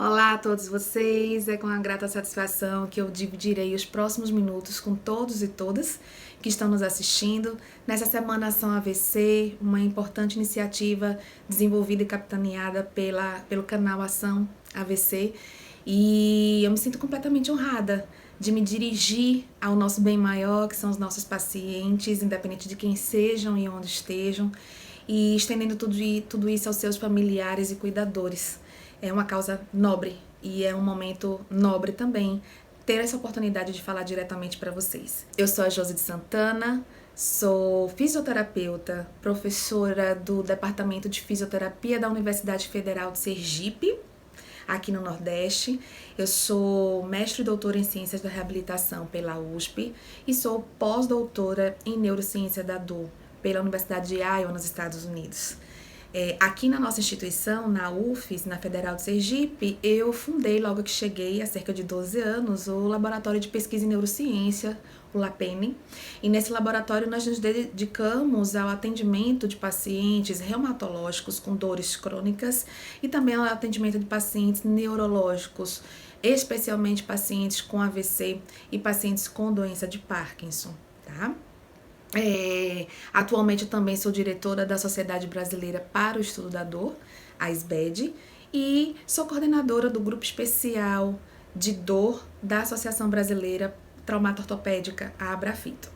Olá a todos vocês, é com a grata satisfação que eu dividirei os próximos minutos com todos e todas que estão nos assistindo nessa Semana Ação AVC, uma importante iniciativa desenvolvida e capitaneada pelo canal Ação AVC, e eu me sinto completamente honrada de me dirigir ao nosso bem maior, que são os nossos pacientes, independente de quem sejam e onde estejam, e estendendo tudo isso aos seus familiares e cuidadores. É uma causa nobre e é um momento nobre também ter essa oportunidade de falar diretamente para vocês. Eu sou a Josi de Santana, sou fisioterapeuta, professora do Departamento de Fisioterapia da Universidade Federal de Sergipe, aqui no Nordeste. Eu sou mestre e doutora em Ciências da Reabilitação pela USP e sou pós-doutora em Neurociência da dor pela Universidade de Iowa, nos Estados Unidos. Aqui na nossa instituição, na UFES, na Federal de Sergipe, eu fundei, logo que cheguei, há cerca de 12 anos, o Laboratório de Pesquisa em Neurociência, o LAPENE, e nesse laboratório nós nos dedicamos ao atendimento de pacientes reumatológicos com dores crônicas e também ao atendimento de pacientes neurológicos, especialmente pacientes com AVC e pacientes com doença de Parkinson, tá? Atualmente eu também sou diretora da Sociedade Brasileira para o Estudo da Dor, a SBED, e sou coordenadora do grupo especial de dor da Associação Brasileira Traumato-Ortopédica, a Abrafito.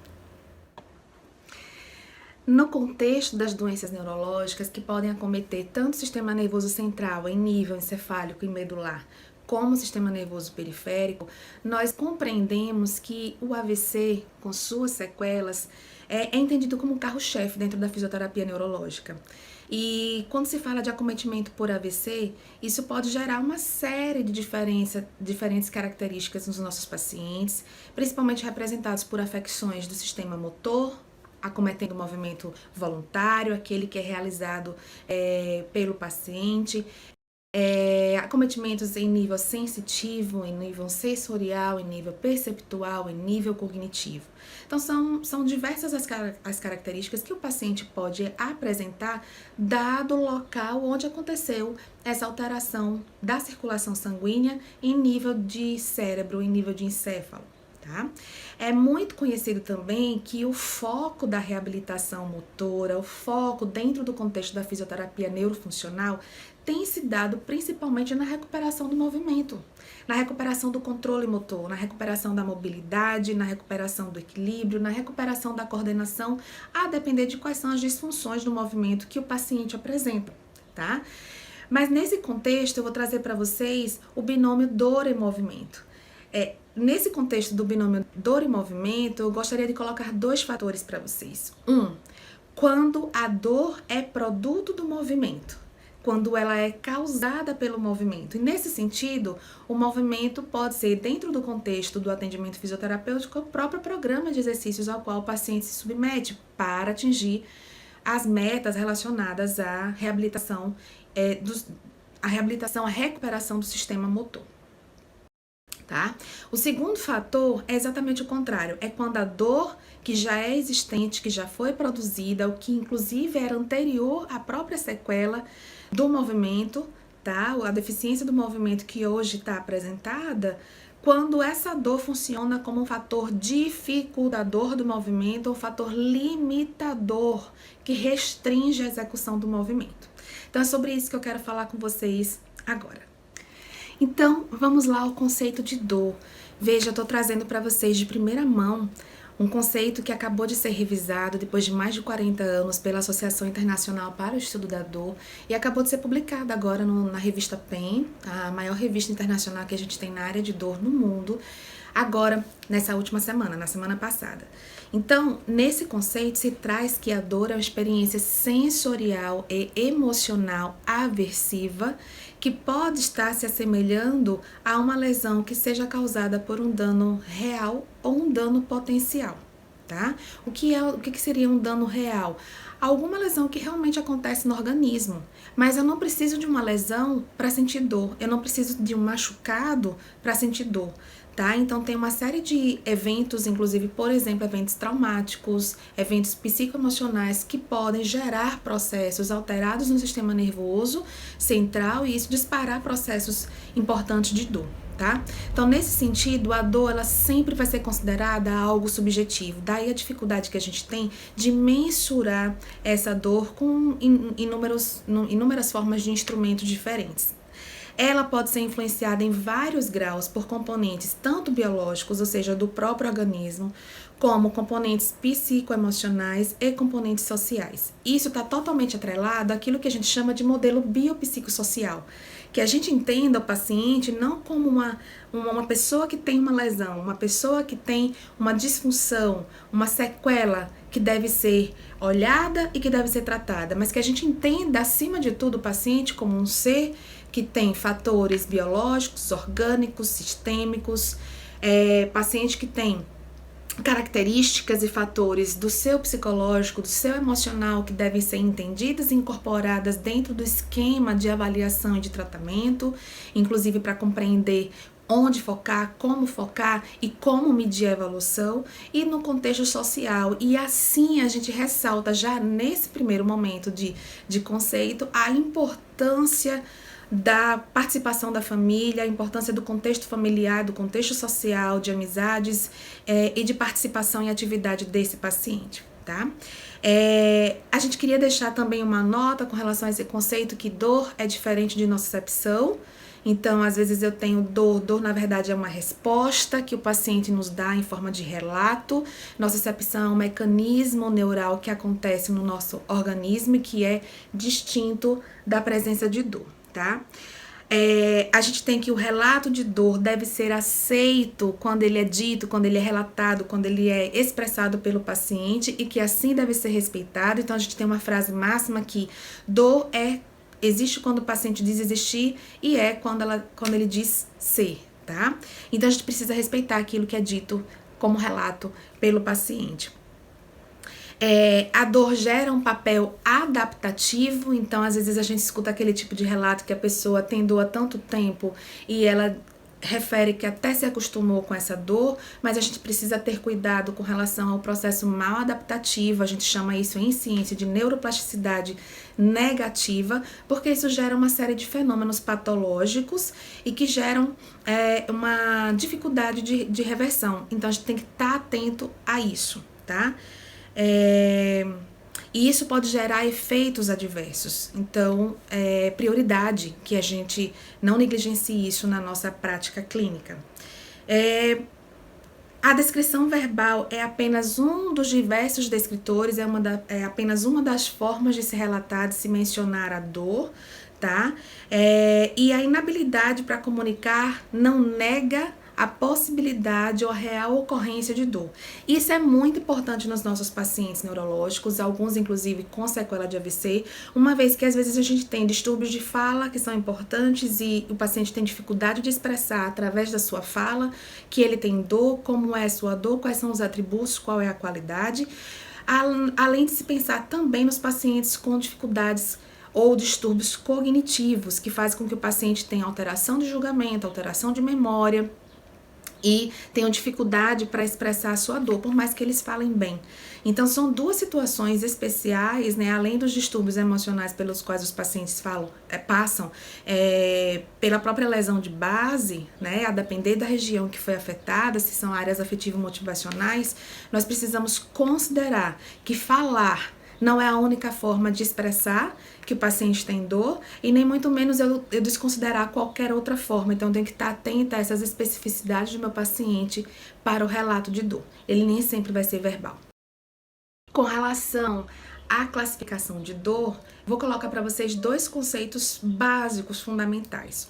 No contexto das doenças neurológicas que podem acometer tanto o sistema nervoso central em nível encefálico e medular, como o sistema nervoso periférico, nós compreendemos que o AVC, com suas sequelas, é entendido como um carro-chefe dentro da fisioterapia neurológica. E quando se fala de acometimento por AVC, isso pode gerar uma série de diferentes características nos nossos pacientes, principalmente representados por afecções do sistema motor, acometendo o movimento voluntário, aquele que é realizado pelo paciente, acometimentos em nível sensitivo, em nível sensorial, em nível perceptual, em nível cognitivo. Então, são diversas as características que o paciente pode apresentar dado o local onde aconteceu essa alteração da circulação sanguínea em nível de cérebro, em nível de encéfalo. Tá? É muito conhecido também que o foco da reabilitação motora, o foco dentro do contexto da fisioterapia neurofuncional tem se dado principalmente na recuperação do movimento, na recuperação do controle motor, na recuperação da mobilidade, na recuperação do equilíbrio, na recuperação da coordenação, a depender de quais são as disfunções do movimento que o paciente apresenta, tá? Mas nesse contexto eu vou trazer para vocês o binômio dor e movimento. Nesse contexto do binômio dor e movimento, eu gostaria de colocar dois fatores para vocês. Quando a dor é produto do movimento, quando ela é causada pelo movimento. E nesse sentido, o movimento pode ser, dentro do contexto do atendimento fisioterapêutico, o próprio programa de exercícios ao qual o paciente se submete para atingir as metas relacionadas à reabilitação, a recuperação do sistema motor. Tá? O segundo fator é exatamente o contrário, é quando a dor que já é existente, que já foi produzida, o que inclusive era anterior à própria sequela do movimento, tá? A deficiência do movimento que hoje está apresentada, quando essa dor funciona como um fator dificultador do movimento, ou fator limitador, que restringe a execução do movimento. Então é sobre isso que eu quero falar com vocês agora. Então, vamos lá ao conceito de dor. Veja, eu estou trazendo para vocês de primeira mão um conceito que acabou de ser revisado depois de mais de 40 anos pela Associação Internacional para o Estudo da Dor e acabou de ser publicado agora na revista PEN, a maior revista internacional que a gente tem na área de dor no mundo, agora, nessa última semana, na semana passada. Então, nesse conceito se traz que a dor é uma experiência sensorial e emocional aversiva que pode estar se assemelhando a uma lesão que seja causada por um dano real ou um dano potencial, tá? O que seria um dano real? Alguma lesão que realmente acontece no organismo, mas eu não preciso de uma lesão para sentir dor, eu não preciso de um machucado para sentir dor, tá? Então tem uma série de eventos, inclusive, por exemplo, eventos traumáticos, eventos psicoemocionais que podem gerar processos alterados no sistema nervoso central e isso disparar processos importantes de dor. Tá? Então, nesse sentido, a dor ela sempre vai ser considerada algo subjetivo. Daí a dificuldade que a gente tem de mensurar essa dor com inúmeras formas de instrumentos diferentes. Ela pode ser influenciada em vários graus por componentes tanto biológicos, ou seja, do próprio organismo, como componentes psicoemocionais e componentes sociais. Isso está totalmente atrelado àquilo que a gente chama de modelo biopsicossocial, que a gente entenda o paciente não como uma pessoa que tem uma lesão, uma pessoa que tem uma disfunção, uma sequela que deve ser olhada e que deve ser tratada, mas que a gente entenda, acima de tudo, o paciente como um ser que tem fatores biológicos, orgânicos, sistêmicos, paciente que tem características e fatores do seu psicológico, do seu emocional que devem ser entendidas e incorporadas dentro do esquema de avaliação e de tratamento, inclusive para compreender onde focar e como medir a evolução e no contexto social. E assim a gente ressalta já nesse primeiro momento de conceito a importância da participação da família, a importância do contexto familiar, do contexto social, de amizades e de participação em atividade desse paciente, tá? A gente queria deixar também uma nota com relação a esse conceito que dor é diferente de nocicepção. Então, às vezes eu tenho dor na verdade é uma resposta que o paciente nos dá em forma de relato. Nocicepção é um mecanismo neural que acontece no nosso organismo e que é distinto da presença de dor, tá? A gente tem que o relato de dor deve ser aceito quando ele é dito, quando ele é relatado, quando ele é expressado pelo paciente e que assim deve ser respeitado. Então, a gente tem uma frase máxima que dor existe quando o paciente diz existir e quando ele diz ser, tá? Então, a gente precisa respeitar aquilo que é dito como relato pelo paciente. A dor gera um papel adaptativo, então às vezes a gente escuta aquele tipo de relato que a pessoa tem dor há tanto tempo e ela refere que até se acostumou com essa dor, mas a gente precisa ter cuidado com relação ao processo mal adaptativo, a gente chama isso em ciência de neuroplasticidade negativa, porque isso gera uma série de fenômenos patológicos e que geram uma dificuldade de reversão, então a gente tem que estar atento a isso, tá? E isso pode gerar efeitos adversos. Então, prioridade que a gente não negligencie isso na nossa prática clínica. A descrição verbal é apenas um dos diversos descritores, é apenas uma das formas de se relatar, de se mencionar a dor, tá? E a inabilidade para comunicar não nega a possibilidade ou a real ocorrência de dor. Isso é muito importante nos nossos pacientes neurológicos, alguns inclusive com sequela de AVC, uma vez que às vezes a gente tem distúrbios de fala que são importantes e o paciente tem dificuldade de expressar através da sua fala que ele tem dor, como é a sua dor, quais são os atributos, qual é a qualidade, além de se pensar também nos pacientes com dificuldades ou distúrbios cognitivos, que fazem com que o paciente tenha alteração de julgamento, alteração de memória, e tenham dificuldade para expressar a sua dor, por mais que eles falem bem. Então, são duas situações especiais, né, além dos distúrbios emocionais pelos quais os pacientes passam, pela própria lesão de base, né, a depender da região que foi afetada, se são áreas afetivo-motivacionais, nós precisamos considerar que falar não é a única forma de expressar que o paciente tem dor e nem muito menos eu desconsiderar qualquer outra forma. Então, eu tenho que estar atenta a essas especificidades do meu paciente para o relato de dor. Ele nem sempre vai ser verbal. Com relação à classificação de dor, vou colocar para vocês dois conceitos básicos fundamentais.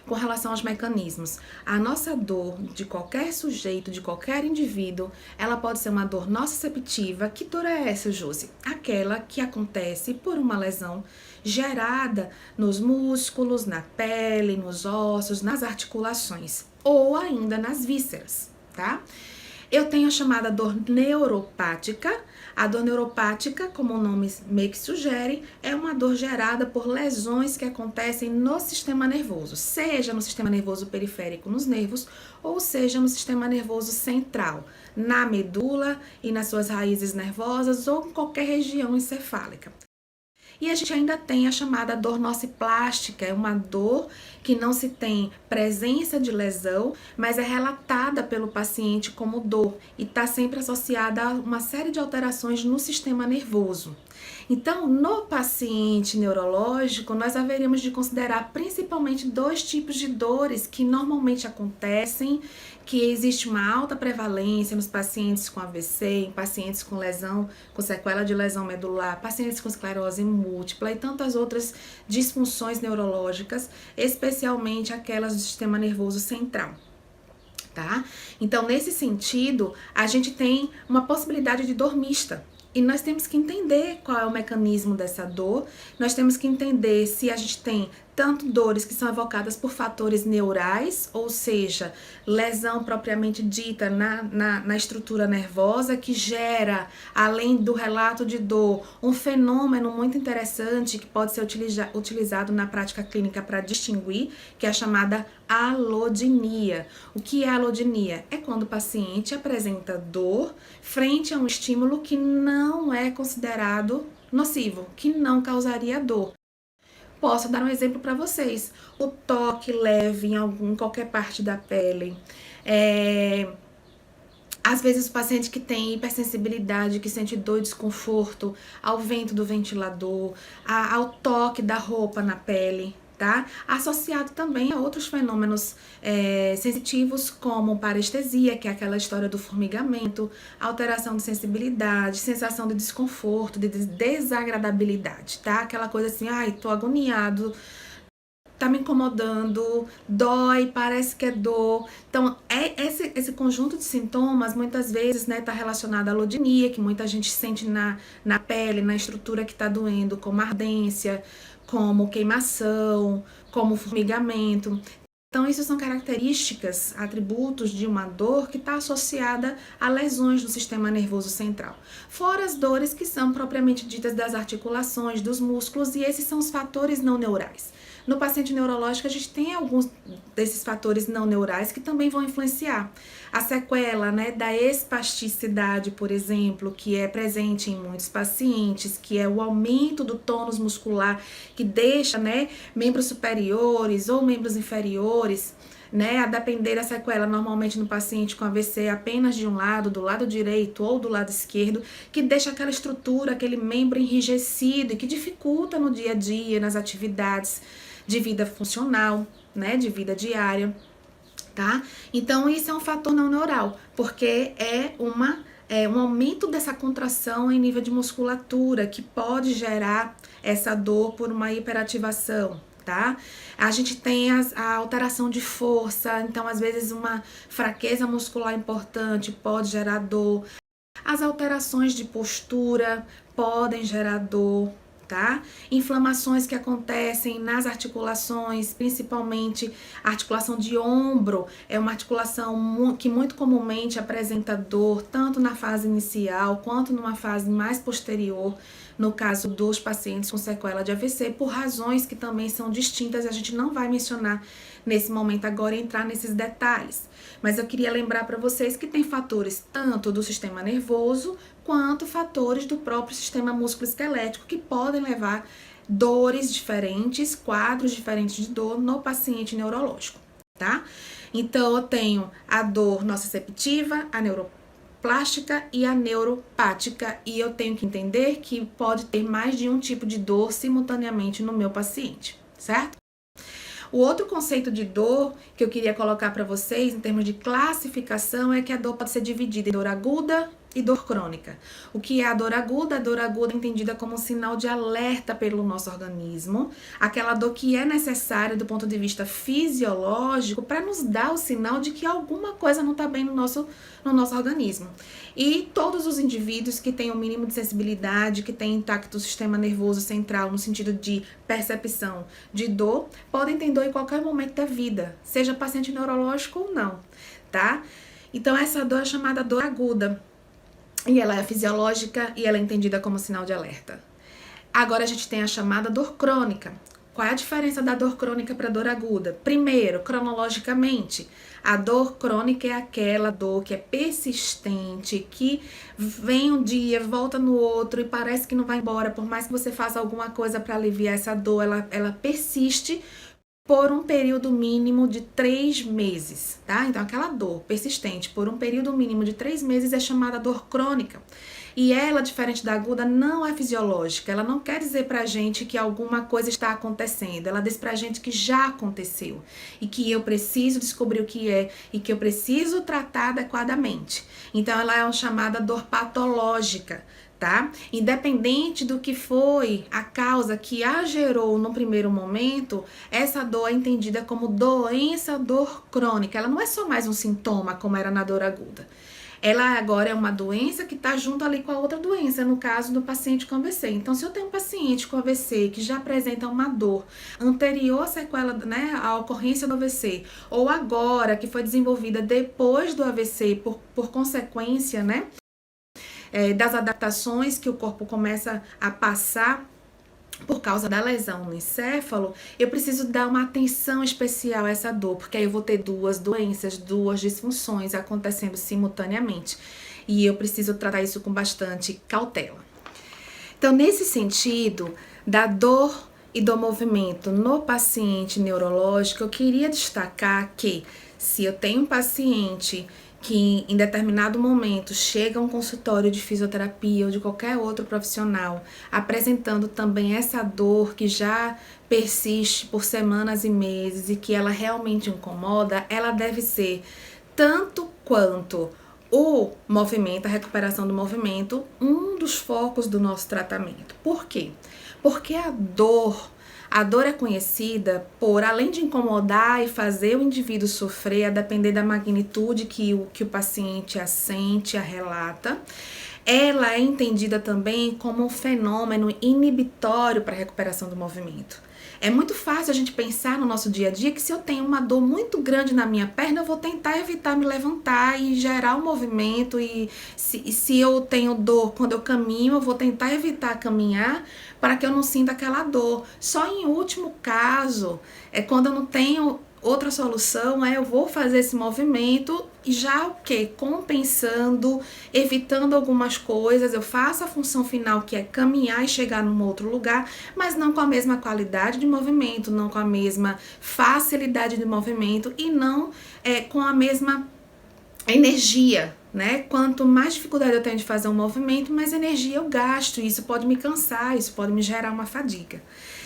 Com relação aos mecanismos. A nossa dor de qualquer sujeito, de qualquer indivíduo, ela pode ser uma dor nociceptiva. Que dor é essa, Josi? Aquela que acontece por uma lesão gerada nos músculos, na pele, nos ossos, nas articulações ou ainda nas vísceras, tá? Eu tenho a chamada dor neuropática. A dor neuropática, como o nome meio que sugere, é uma dor gerada por lesões que acontecem no sistema nervoso, seja no sistema nervoso periférico, nos nervos, ou seja no sistema nervoso central, na medula e nas suas raízes nervosas ou em qualquer região encefálica. E a gente ainda tem a chamada dor nociplástica, é uma dor que não se tem presença de lesão, mas é relatada pelo paciente como dor e está sempre associada a uma série de alterações no sistema nervoso. Então, no paciente neurológico, nós haveríamos de considerar principalmente dois tipos de dores que normalmente acontecem, que existe uma alta prevalência nos pacientes com AVC, em pacientes com lesão, com sequela de lesão medular, pacientes com esclerose múltipla e tantas outras disfunções neurológicas, especialmente aquelas do sistema nervoso central. Tá? Então, nesse sentido, a gente tem uma possibilidade de dor mista. E nós temos que entender qual é o mecanismo dessa dor, nós temos que entender se a gente tem tanto dores que são evocadas por fatores neurais, ou seja, lesão propriamente dita na estrutura nervosa, que gera, além do relato de dor, um fenômeno muito interessante que pode ser utilizado na prática clínica para distinguir, que é a chamada alodinia. O que é alodinia? É quando o paciente apresenta dor frente a um estímulo que não é considerado nocivo, que não causaria dor. Posso dar um exemplo para vocês. O toque leve em qualquer parte da pele. Às vezes o paciente que tem hipersensibilidade, que sente dor e desconforto ao vento do ventilador, ao toque da roupa na pele, tá? Associado também a outros fenômenos sensitivos, como parestesia, que é aquela história do formigamento, alteração de sensibilidade, sensação de desconforto, de desagradabilidade, tá? Aquela coisa assim, ai, tô agoniado, tá me incomodando, dói, parece que é dor. Então, esse conjunto de sintomas, muitas vezes, né, tá relacionado à alodinia, que muita gente sente na pele, na estrutura que tá doendo, como ardência, como queimação, como formigamento. Então, isso são características, atributos de uma dor que está associada a lesões no sistema nervoso central. Fora as dores que são propriamente ditas das articulações, dos músculos, e esses são os fatores não neurais. No paciente neurológico, a gente tem alguns desses fatores não neurais que também vão influenciar. A sequela, né, da espasticidade, por exemplo, que é presente em muitos pacientes, que é o aumento do tônus muscular, que deixa, né, membros superiores ou membros inferiores, né, a depender da sequela, normalmente no paciente com AVC apenas de um lado, do lado direito ou do lado esquerdo, que deixa aquela estrutura, aquele membro enrijecido e que dificulta no dia a dia, nas atividades de vida funcional, né, de vida diária, tá? Então, isso é um fator não neural, porque é um aumento dessa contração em nível de musculatura que pode gerar essa dor por uma hiperativação, tá? A gente tem a alteração de força, então às vezes uma fraqueza muscular importante pode gerar dor. As alterações de postura podem gerar dor, tá? Inflamações que acontecem nas articulações, principalmente a articulação de ombro, é uma articulação que muito comumente apresenta dor, tanto na fase inicial quanto numa fase mais posterior, no caso dos pacientes com sequela de AVC, por razões que também são distintas, a gente não vai mencionar nesse momento agora, entrar nesses detalhes. Mas eu queria lembrar para vocês que tem fatores tanto do sistema nervoso, quanto fatores do próprio sistema músculo-esquelético que podem levar dores diferentes, quadros diferentes de dor no paciente neurológico, tá? Então, eu tenho a dor nociceptiva, a neuroplástica e a neuropática, e eu tenho que entender que pode ter mais de um tipo de dor simultaneamente no meu paciente, certo? O outro conceito de dor que eu queria colocar para vocês, em termos de classificação, é que a dor pode ser dividida em dor aguda e dor crônica. O que é a dor aguda? A dor aguda é entendida como um sinal de alerta pelo nosso organismo, aquela dor que é necessária do ponto de vista fisiológico para nos dar o sinal de que alguma coisa não está bem no nosso organismo. E todos os indivíduos que têm o mínimo de sensibilidade, que têm intacto o sistema nervoso central no sentido de percepção de dor, podem ter dor em qualquer momento da vida, seja paciente neurológico ou não, tá? Então essa dor é chamada dor aguda. E ela é fisiológica e ela é entendida como sinal de alerta. Agora a gente tem a chamada dor crônica. Qual é a diferença da dor crônica para a dor aguda? Primeiro, cronologicamente, a dor crônica é aquela dor que é persistente, que vem um dia, volta no outro e parece que não vai embora. Por mais que você faça alguma coisa para aliviar essa dor, ela persiste por um período mínimo de 3 meses, tá? Então, aquela dor persistente por um período mínimo de 3 meses é chamada dor crônica. E ela, diferente da aguda, não é fisiológica. Ela não quer dizer pra gente que alguma coisa está acontecendo. Ela diz pra gente que já aconteceu e que eu preciso descobrir o que é e que eu preciso tratar adequadamente. Então, ela é uma chamada dor patológica. Tá? Independente do que foi a causa que a gerou no primeiro momento, essa dor é entendida como doença, dor crônica. Ela não é só mais um sintoma, como era na dor aguda. Ela agora é uma doença que está junto ali com a outra doença, no caso do paciente com AVC. Então, se eu tenho um paciente com AVC que já apresenta uma dor anterior à sequela, né, à ocorrência do AVC, ou agora que foi desenvolvida depois do AVC por consequência, né, das adaptações que o corpo começa a passar por causa da lesão no encéfalo, eu preciso dar uma atenção especial a essa dor, porque aí eu vou ter duas doenças, duas disfunções acontecendo simultaneamente. E eu preciso tratar isso com bastante cautela. Então, nesse sentido, da dor e do movimento no paciente neurológico, eu queria destacar que se eu tenho um paciente que em determinado momento chega a um consultório de fisioterapia ou de qualquer outro profissional apresentando também essa dor que já persiste por semanas e meses e que ela realmente incomoda, ela deve ser tanto quanto o movimento, a recuperação do movimento, um dos focos do nosso tratamento. Por quê? Porque a dor é conhecida por, além de incomodar e fazer o indivíduo sofrer, a depender da magnitude que o paciente a sente, a relata, ela é entendida também como um fenômeno inibitório para a recuperação do movimento. É muito fácil a gente pensar no nosso dia a dia que se eu tenho uma dor muito grande na minha perna, eu vou tentar evitar me levantar e gerar um movimento. E se eu tenho dor quando eu caminho, eu vou tentar evitar caminhar para que eu não sinta aquela dor. Só em último caso, é quando eu não tenho outra solução, eu vou fazer esse movimento e já o que? Compensando, evitando algumas coisas, eu faço a função final que é caminhar e chegar num outro lugar, mas não com a mesma qualidade de movimento, não com a mesma facilidade de movimento e não com a mesma energia, né? Quanto mais dificuldade eu tenho de fazer um movimento, mais energia eu gasto, e isso pode me cansar, isso pode me gerar uma fadiga.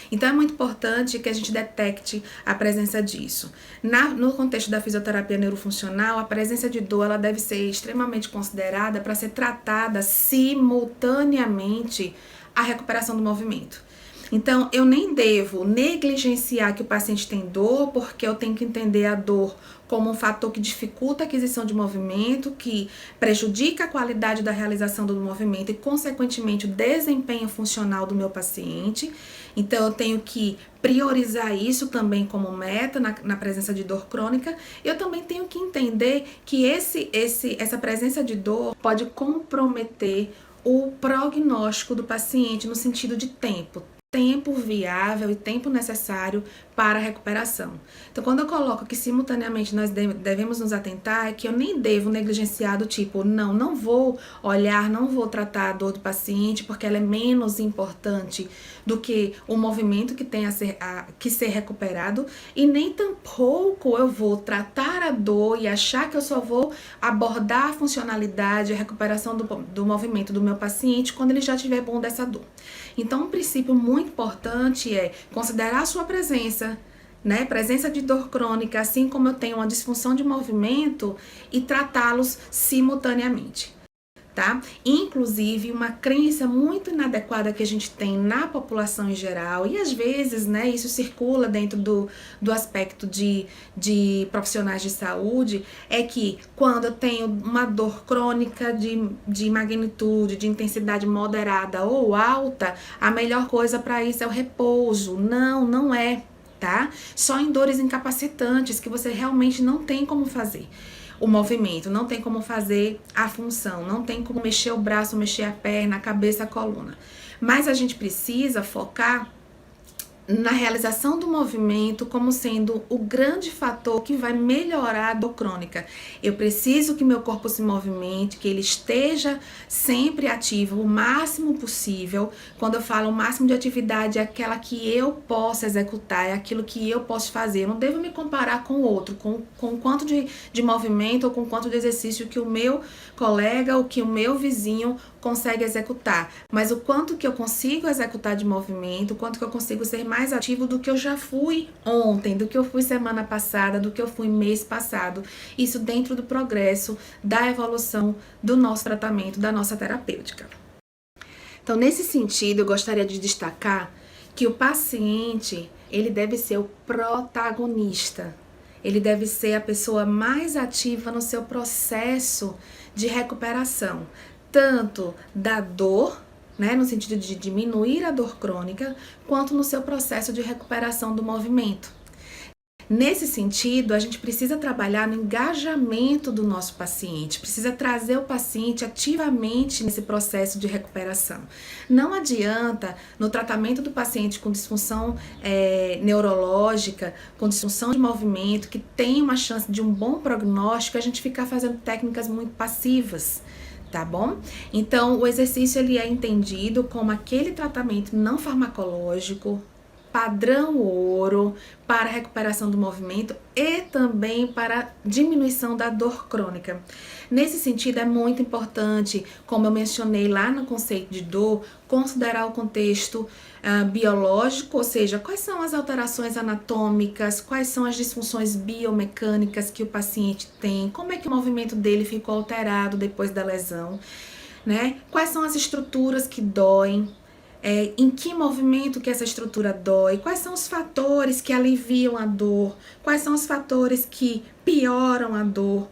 Então é muito importante que a gente detecte a presença disso. No contexto da fisioterapia neurofuncional, a presença de dor ela deve ser extremamente considerada para ser tratada simultaneamente à recuperação do movimento. Então, eu nem devo negligenciar que o paciente tem dor, porque eu tenho que entender a dor como um fator que dificulta a aquisição de movimento, que prejudica a qualidade da realização do movimento e, consequentemente, o desempenho funcional do meu paciente. Então, eu tenho que priorizar isso também como meta na presença de dor crônica. Eu também tenho que entender que essa presença de dor pode comprometer o prognóstico do paciente no sentido de tempo viável e tempo necessário para a recuperação. Então, quando eu coloco que simultaneamente nós devemos nos atentar, é que eu nem devo negligenciar do tipo, não vou olhar, não vou tratar a dor do paciente porque ela é menos importante do que o movimento que tem que ser recuperado, e nem tampouco eu vou tratar a dor e achar que eu só vou abordar a funcionalidade, a recuperação do movimento do meu paciente quando ele já estiver bom dessa dor. Então, um princípio muito importante é considerar a sua presença, né? Presença de dor crônica, assim como eu tenho uma disfunção de movimento, e tratá-los simultaneamente, tá? Inclusive, uma crença muito inadequada que a gente tem na população em geral, e às vezes, né, isso circula dentro do aspecto de profissionais de saúde, é que quando eu tenho uma dor crônica de magnitude, de intensidade moderada ou alta, a melhor coisa para isso é o repouso. Não é, tá? Só em dores incapacitantes que você realmente não tem como fazer. o movimento, não tem como fazer a função, não tem como mexer o braço, mexer a perna, a cabeça, a coluna. Mas a gente precisa focar na realização do movimento como sendo o grande fator que vai melhorar a dor crônica. Eu preciso que meu corpo se movimente, que ele esteja sempre ativo, o máximo possível. Quando eu falo o máximo de atividade, é aquela que eu posso executar, é aquilo que eu posso fazer. Eu não devo me comparar com o outro, com o quanto de movimento ou com o quanto de exercício que o meu colega ou que o meu vizinho consegue executar, mas o quanto que eu consigo executar de movimento, o quanto que eu consigo ser mais ativo do que eu já fui ontem, do que eu fui semana passada, do que eu fui mês passado. Isso dentro do progresso, da evolução do nosso tratamento, da nossa terapêutica. Então, nesse sentido, eu gostaria de destacar que o paciente, ele deve ser o protagonista. Ele deve ser a pessoa mais ativa no seu processo de recuperação, tanto da dor, né, no sentido de diminuir a dor crônica, quanto no seu processo de recuperação do movimento. Nesse sentido, a gente precisa trabalhar no engajamento do nosso paciente, precisa trazer o paciente ativamente nesse processo de recuperação. Não adianta, no tratamento do paciente com disfunção neurológica, com disfunção de movimento, que tem uma chance de um bom prognóstico, a gente ficar fazendo técnicas muito passivas. Tá bom? Então, o exercício ele é entendido como aquele tratamento não farmacológico, padrão ouro, para a recuperação do movimento e também para a diminuição da dor crônica. Nesse sentido, é muito importante, como eu mencionei lá no conceito de dor, considerar o contexto biológico, ou seja, quais são as alterações anatômicas, quais são as disfunções biomecânicas que o paciente tem, como é que o movimento dele ficou alterado depois da lesão, né? Quais são as estruturas que doem, em que movimento que essa estrutura dói, quais são os fatores que aliviam a dor, quais são os fatores que pioram a dor,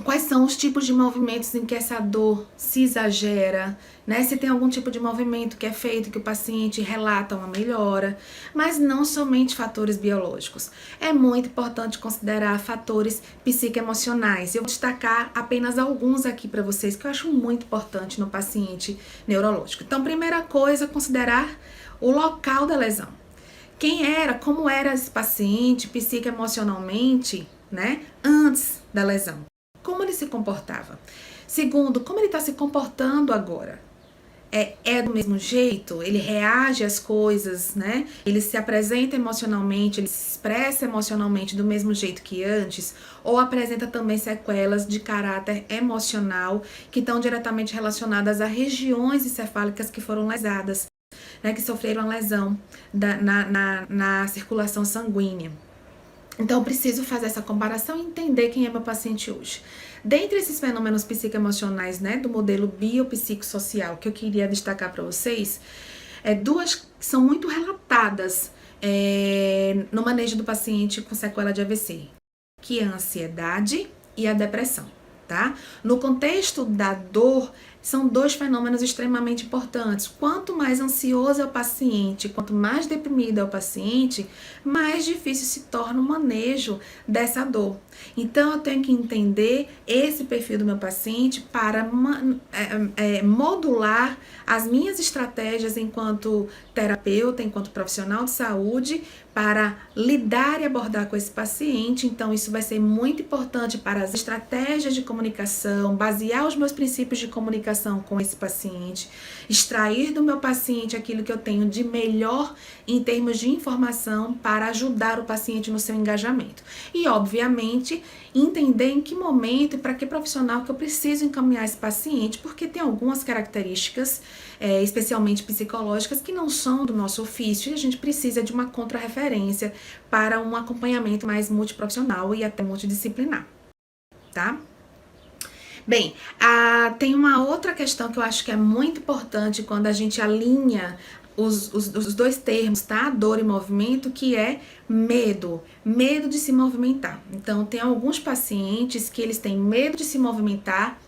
quais são os tipos de movimentos em que essa dor se exagera, né? Se tem algum tipo de movimento que é feito que o paciente relata uma melhora, mas não somente fatores biológicos. É muito importante considerar fatores psicoemocionais. Eu vou destacar apenas alguns aqui para vocês que eu acho muito importante no paciente neurológico. Então, primeira coisa, considerar o local da lesão. Como era esse paciente psicoemocionalmente, né, antes da lesão? Como ele se comportava? Segundo, como ele está se comportando agora? É do mesmo jeito? Ele reage às coisas, né? Ele se apresenta emocionalmente, ele se expressa emocionalmente do mesmo jeito que antes? Ou apresenta também sequelas de caráter emocional que estão diretamente relacionadas a regiões encefálicas que foram lesadas, né? Que sofreram a lesão na circulação sanguínea. Então, eu preciso fazer essa comparação e entender quem é meu paciente hoje. Dentre esses fenômenos psicoemocionais, né, do modelo biopsicossocial, que eu queria destacar para vocês, duas que são muito relatadas no manejo do paciente com sequela de AVC, que é a ansiedade e a depressão, tá? No contexto da dor, são dois fenômenos extremamente importantes. Quanto mais ansioso é o paciente, quanto mais deprimido é o paciente, mais difícil se torna o manejo dessa dor. Então, eu tenho que entender esse perfil do meu paciente para modular as minhas estratégias enquanto terapeuta, enquanto profissional de saúde, para lidar e abordar com esse paciente. Então, isso vai ser muito importante para as estratégias de comunicação, basear os meus princípios de comunicação com esse paciente, extrair do meu paciente aquilo que eu tenho de melhor em termos de informação para ajudar o paciente no seu engajamento. E, obviamente, entender em que momento e para que profissional que eu preciso encaminhar esse paciente, porque tem algumas características, especialmente psicológicas, que não são do nosso ofício e a gente precisa de uma contrarreferência para um acompanhamento mais multiprofissional e até multidisciplinar, tá? Bem, tem uma outra questão que eu acho que é muito importante quando a gente alinha os dois termos, tá? Dor e movimento, que é medo de se movimentar. Então, tem alguns pacientes que eles têm medo de se movimentar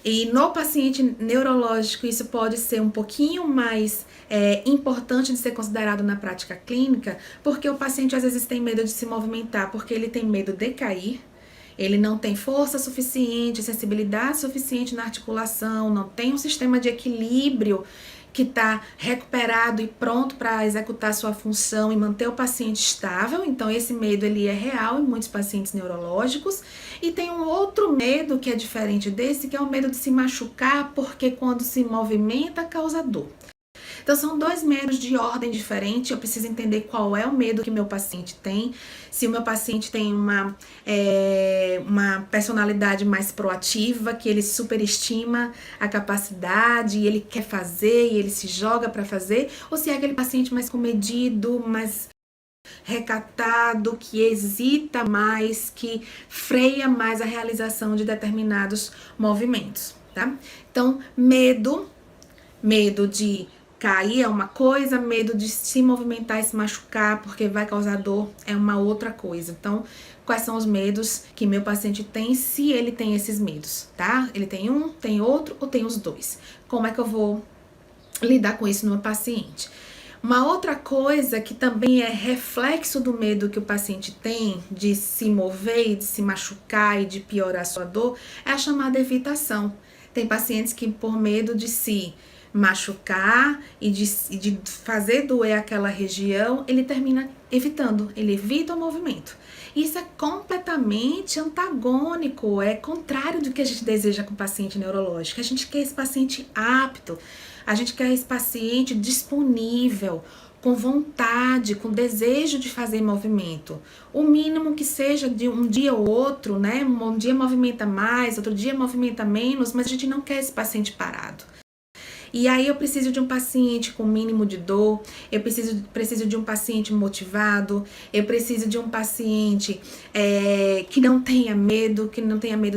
e no paciente neurológico isso pode ser um pouquinho mais importante de ser considerado na prática clínica, porque o paciente às vezes tem medo de se movimentar porque ele tem medo de cair. Ele não tem força suficiente, sensibilidade suficiente na articulação, não tem um sistema de equilíbrio que está recuperado e pronto para executar sua função e manter o paciente estável. Então esse medo ele é real em muitos pacientes neurológicos. E tem um outro medo que é diferente desse, que é o medo de se machucar, porque quando se movimenta causa dor. Então são dois medos de ordem diferente. Eu preciso entender qual é o medo que meu paciente tem. Se o meu paciente tem uma personalidade mais proativa, que ele superestima a capacidade e ele quer fazer e ele se joga para fazer, ou se é aquele paciente mais comedido, mais recatado, que hesita mais, que freia mais a realização de determinados movimentos, tá? Então, medo de cair é uma coisa, medo de se movimentar e se machucar porque vai causar dor é uma outra coisa. Então, quais são os medos que meu paciente tem, se ele tem esses medos, tá? Ele tem um, tem outro ou tem os dois? Como é que eu vou lidar com isso no meu paciente? Uma outra coisa que também é reflexo do medo que o paciente tem de se mover, de se machucar e de piorar a sua dor é a chamada evitação. Tem pacientes que, por medo de se machucar e de fazer doer aquela região, ele termina evitando, ele evita o movimento. Isso é completamente antagônico, é contrário do que a gente deseja com o paciente neurológico. A gente quer esse paciente apto, a gente quer esse paciente disponível, com vontade, com desejo de fazer movimento. O mínimo que seja de um dia ou outro, né? Um dia movimenta mais, outro dia movimenta menos, mas a gente não quer esse paciente parado. E aí eu preciso de um paciente com mínimo de dor, eu preciso de um paciente motivado, eu preciso de um paciente que não tenha medo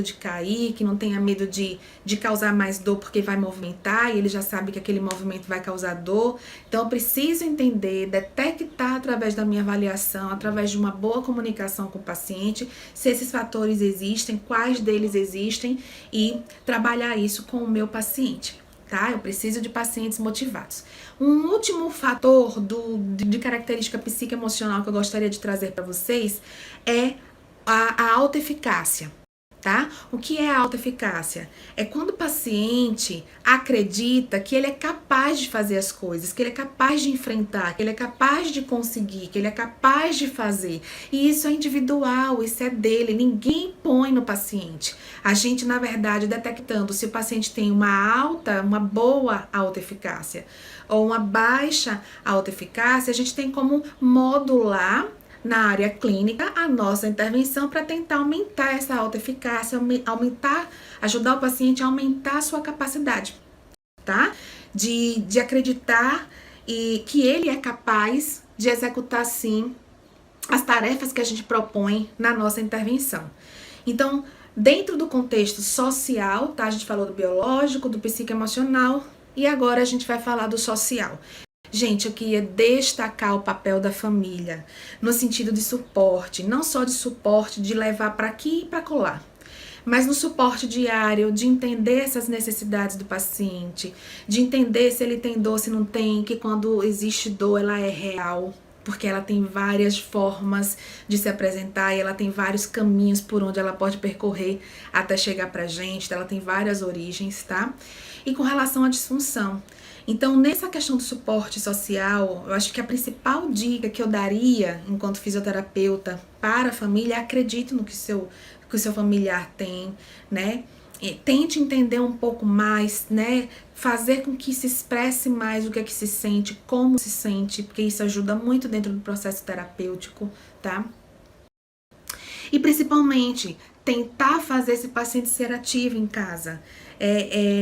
de cair, que não tenha medo de causar mais dor porque vai movimentar e ele já sabe que aquele movimento vai causar dor. Então eu preciso entender, detectar através da minha avaliação, através de uma boa comunicação com o paciente, se esses fatores existem, quais deles existem e trabalhar isso com o meu paciente. Tá? Eu preciso de pacientes motivados. Um último fator de característica psicoemocional que eu gostaria de trazer para vocês é a autoeficácia. Tá? O que é a autoeficácia? É quando o paciente acredita que ele é capaz de fazer as coisas, que ele é capaz de enfrentar, que ele é capaz de conseguir, que ele é capaz de fazer. E isso é individual, isso é dele, ninguém põe no paciente. A gente, na verdade, detectando se o paciente tem uma boa autoeficácia ou uma baixa autoeficácia, a gente tem como modular na área clínica a nossa intervenção para tentar aumentar essa autoeficácia, ajudar o paciente a aumentar a sua capacidade, tá? De acreditar que ele é capaz de executar, sim, as tarefas que a gente propõe na nossa intervenção. Então, dentro do contexto social, tá? A gente falou do biológico, do psicoemocional e agora a gente vai falar do social. Gente, eu queria destacar o papel da família, no sentido de suporte, não só de suporte, de levar para aqui e para colar, mas no suporte diário, de entender essas necessidades do paciente, de entender se ele tem dor, se não tem, que quando existe dor ela é real, porque ela tem várias formas de se apresentar e ela tem vários caminhos por onde ela pode percorrer até chegar pra gente, ela tem várias origens, tá? E com relação à disfunção. Então, nessa questão do suporte social, eu acho que a principal dica que eu daria, enquanto fisioterapeuta, para a família é acredite no que o seu familiar tem, né? E tente entender um pouco mais, né? Fazer com que se expresse mais o que é que se sente, como se sente, porque isso ajuda muito dentro do processo terapêutico, tá? E principalmente, tentar fazer esse paciente ser ativo em casa.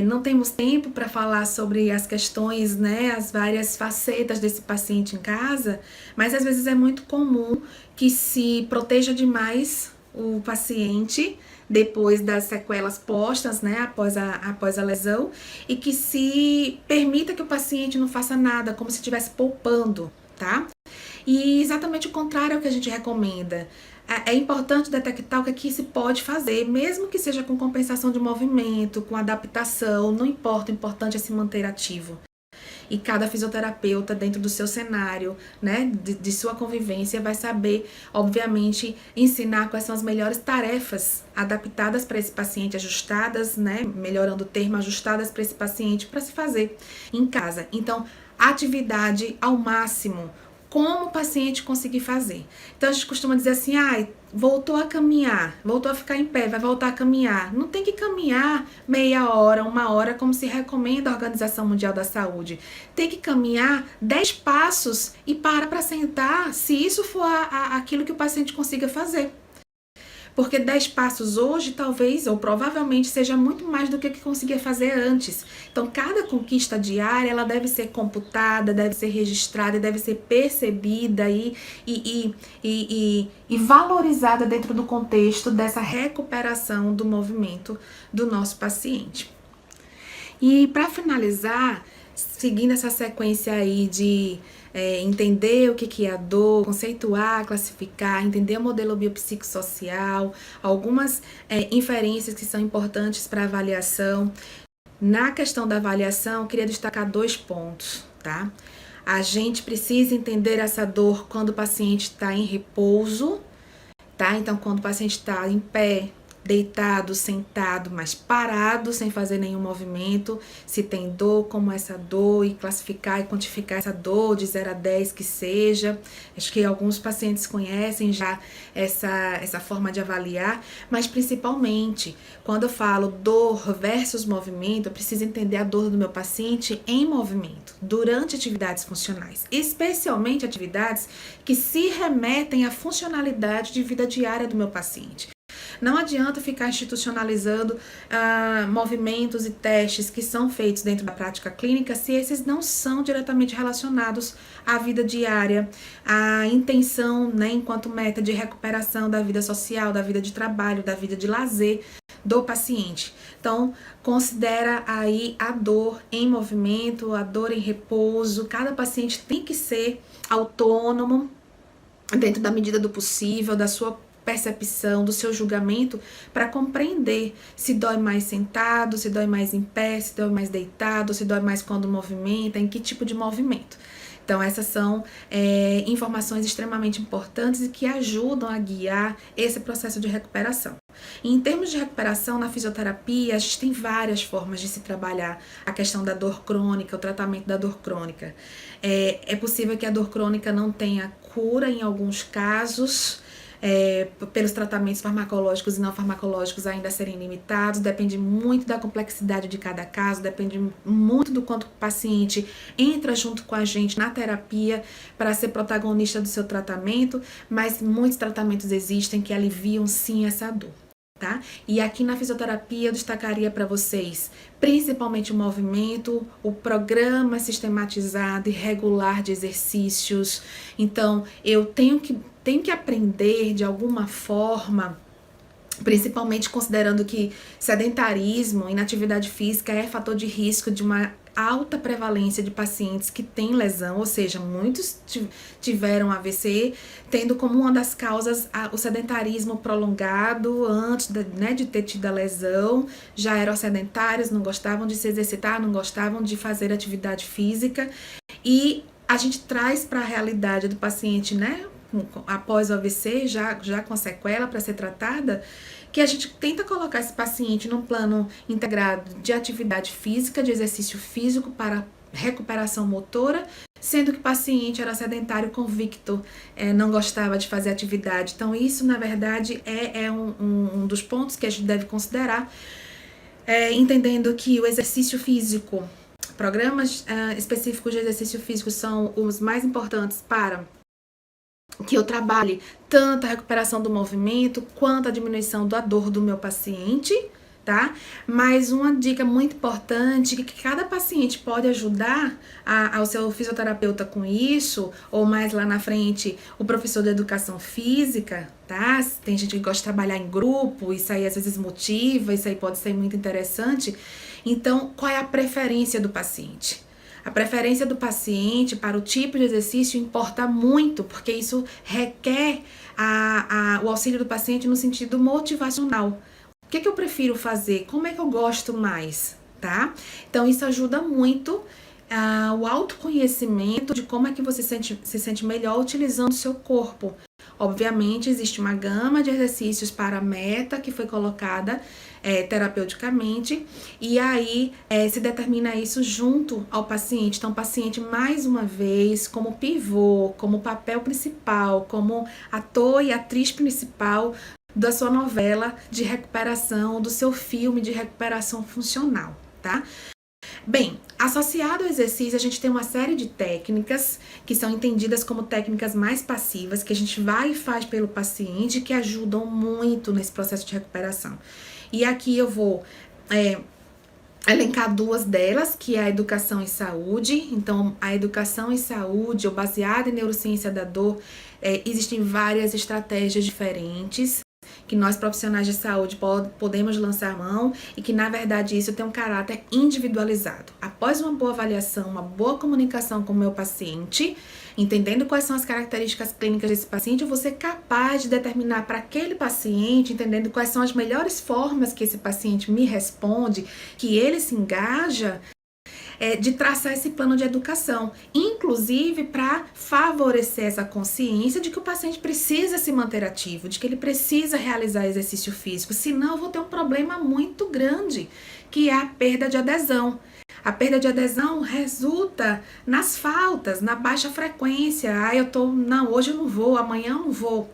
Não temos tempo para falar sobre as questões, né, as várias facetas desse paciente em casa, mas às vezes é muito comum que se proteja demais o paciente depois das sequelas postas, né, após a lesão, e que se permita que o paciente não faça nada, como se estivesse poupando, tá? E exatamente o contrário é o que a gente recomenda. É importante detectar o que aqui se pode fazer, mesmo que seja com compensação de movimento, com adaptação, não importa, o importante é se manter ativo. e cada fisioterapeuta dentro do seu cenário, né, de sua convivência, vai saber, obviamente, ensinar quais são as melhores tarefas adaptadas para esse paciente, ajustadas, né, melhorando o termo, ajustadas para esse paciente para se fazer em casa. Então, atividade ao máximo, como o paciente conseguir fazer. Então a gente costuma dizer assim, voltou a caminhar, voltou a ficar em pé, vai voltar a caminhar. Não tem que caminhar meia hora, uma hora, como se recomenda a Organização Mundial da Saúde. Tem que caminhar 10 passos e para sentar, se isso for aquilo que o paciente consiga fazer. Porque 10 passos hoje, talvez, ou provavelmente, seja muito mais do que o que conseguia fazer antes. Então, cada conquista diária, ela deve ser computada, deve ser registrada, deve ser percebida e valorizada dentro do contexto dessa recuperação do movimento do nosso paciente. E para finalizar, seguindo essa sequência aí de entender o que é a dor, conceituar, classificar, entender o modelo biopsicossocial, algumas inferências que são importantes para avaliação. Na questão da avaliação, eu queria destacar 2 pontos, tá? A gente precisa entender essa dor quando o paciente está em repouso, tá? Então, quando o paciente está em pé, deitado, sentado, mas parado, sem fazer nenhum movimento, se tem dor, como essa dor, e classificar e quantificar essa dor de 0 a 10 que seja. Acho que alguns pacientes conhecem já essa forma de avaliar, mas principalmente, quando eu falo dor versus movimento, eu preciso entender a dor do meu paciente em movimento, durante atividades funcionais, especialmente atividades que se remetem à funcionalidade de vida diária do meu paciente. Não adianta ficar institucionalizando movimentos e testes que são feitos dentro da prática clínica se esses não são diretamente relacionados à vida diária, à intenção, né, enquanto meta de recuperação da vida social, da vida de trabalho, da vida de lazer do paciente. Então, considera aí a dor em movimento, a dor em repouso. Cada paciente tem que ser autônomo dentro da medida do possível, da sua percepção, do seu julgamento, para compreender se dói mais sentado, se dói mais em pé, se dói mais deitado, se dói mais quando movimenta, em que tipo de movimento. Então, essas são informações extremamente importantes e que ajudam a guiar esse processo de recuperação. E em termos de recuperação, na fisioterapia, a gente tem várias formas de se trabalhar a questão da dor crônica, o tratamento da dor crônica. É possível que a dor crônica não tenha cura em alguns casos, pelos tratamentos farmacológicos e não farmacológicos ainda serem limitados, depende muito da complexidade de cada caso, depende muito do quanto o paciente entra junto com a gente na terapia para ser protagonista do seu tratamento, mas muitos tratamentos existem que aliviam sim essa dor. Tá? E aqui na fisioterapia eu destacaria para vocês principalmente o movimento, o programa sistematizado e regular de exercícios. Então eu tenho que aprender de alguma forma, principalmente considerando que sedentarismo, inatividade física é fator de risco de uma alta prevalência de pacientes que têm lesão, ou seja, muitos tiveram AVC, tendo como uma das causas o sedentarismo prolongado antes de ter tido a lesão, já eram sedentários, não gostavam de se exercitar, não gostavam de fazer atividade física, e a gente traz para a realidade do paciente, né, após o AVC, já com sequela para ser tratada, que a gente tenta colocar esse paciente num plano integrado de atividade física, de exercício físico para recuperação motora, sendo que o paciente era sedentário convicto, não gostava de fazer atividade. Então isso, na verdade, é um dos pontos que a gente deve considerar, entendendo que o exercício físico, programas específicos de exercício físico são os mais importantes para que eu trabalhe tanto a recuperação do movimento quanto a diminuição da dor do meu paciente, tá? Mas uma dica muito importante que cada paciente pode ajudar ao seu fisioterapeuta com isso, ou mais lá na frente o professor de educação física, tá? Tem gente que gosta de trabalhar em grupo, isso aí às vezes motiva, isso aí pode ser muito interessante. Então, qual é a preferência do paciente? A preferência do paciente para o tipo de exercício importa muito, porque isso requer o auxílio do paciente no sentido motivacional. O que eu prefiro fazer? Como é que eu gosto mais? Tá? Então, isso ajuda muito o autoconhecimento de como é que você se sente melhor utilizando o seu corpo. Obviamente, existe uma gama de exercícios para a meta que foi colocada terapeuticamente, e aí se determina isso junto ao paciente. Então, o paciente, mais uma vez, como pivô, como papel principal, como ator e atriz principal da sua novela de recuperação, do seu filme de recuperação funcional, tá? Bem, associado ao exercício, a gente tem uma série de técnicas que são entendidas como técnicas mais passivas, que a gente vai e faz pelo paciente, que ajudam muito nesse processo de recuperação. E aqui eu vou elencar duas delas, que é a educação em saúde. Então, a educação em saúde, ou baseada em neurociência da dor, existem várias estratégias diferentes que nós profissionais de saúde podemos lançar mão e que, na verdade, isso tem um caráter individualizado. Após uma boa avaliação, uma boa comunicação com o meu paciente, entendendo quais são as características clínicas desse paciente, eu vou ser capaz de determinar para aquele paciente, entendendo quais são as melhores formas que esse paciente me responde, que ele se engaja, de traçar esse plano de educação, inclusive para favorecer essa consciência de que o paciente precisa se manter ativo, de que ele precisa realizar exercício físico, senão eu vou ter um problema muito grande, que é a perda de adesão. A perda de adesão resulta nas faltas, na baixa frequência. Hoje eu não vou, amanhã eu não vou.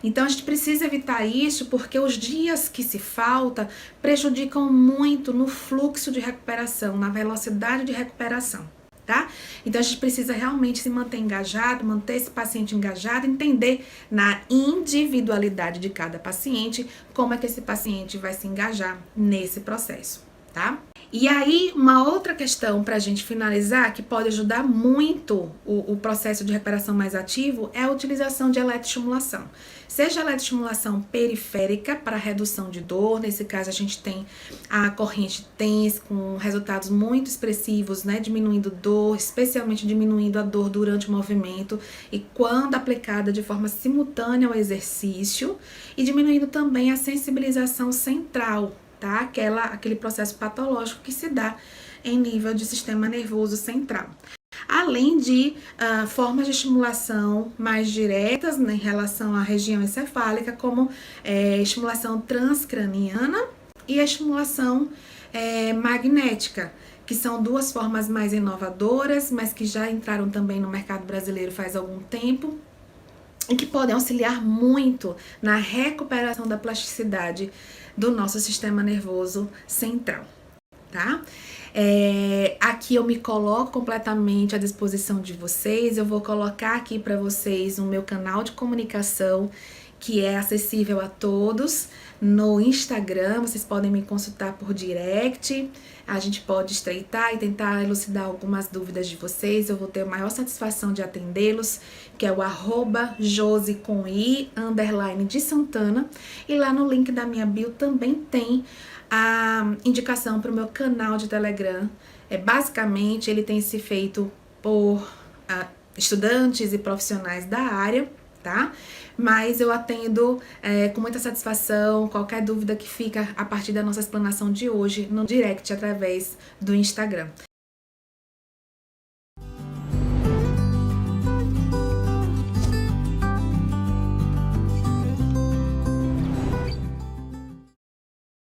Então, a gente precisa evitar isso porque os dias que se falta prejudicam muito no fluxo de recuperação, na velocidade de recuperação, tá? Então, a gente precisa realmente se manter engajado, manter esse paciente engajado, entender na individualidade de cada paciente como é que esse paciente vai se engajar nesse processo, tá? E aí, uma outra questão para a gente finalizar, que pode ajudar muito o processo de recuperação mais ativo, é a utilização de eletroestimulação. Seja eletroestimulação periférica para redução de dor, nesse caso a gente tem a corrente TENS com resultados muito expressivos, né, diminuindo dor, especialmente diminuindo a dor durante o movimento e quando aplicada de forma simultânea ao exercício, e diminuindo também a sensibilização central, tá? Aquele processo patológico que se dá em nível de sistema nervoso central. Além de formas de estimulação mais diretas, né, em relação à região encefálica, como estimulação transcraniana e a estimulação magnética, que são duas formas mais inovadoras, mas que já entraram também no mercado brasileiro faz algum tempo, e que podem auxiliar muito na recuperação da plasticidade do nosso sistema nervoso central, tá? Aqui eu me coloco completamente à disposição de vocês. Eu vou colocar aqui para vocês o meu canal de comunicação, que é acessível a todos no Instagram. Vocês podem me consultar por direct, a gente pode estreitar e tentar elucidar algumas dúvidas de vocês. Eu vou ter a maior satisfação de atendê-los, que é o @josi_de Santana, e lá no link da minha bio também tem a indicação para o meu canal de Telegram. Basicamente, ele tem se feito por estudantes e profissionais da área, tá? Mas eu atendo com muita satisfação qualquer dúvida que fica a partir da nossa explanação de hoje no direct através do Instagram.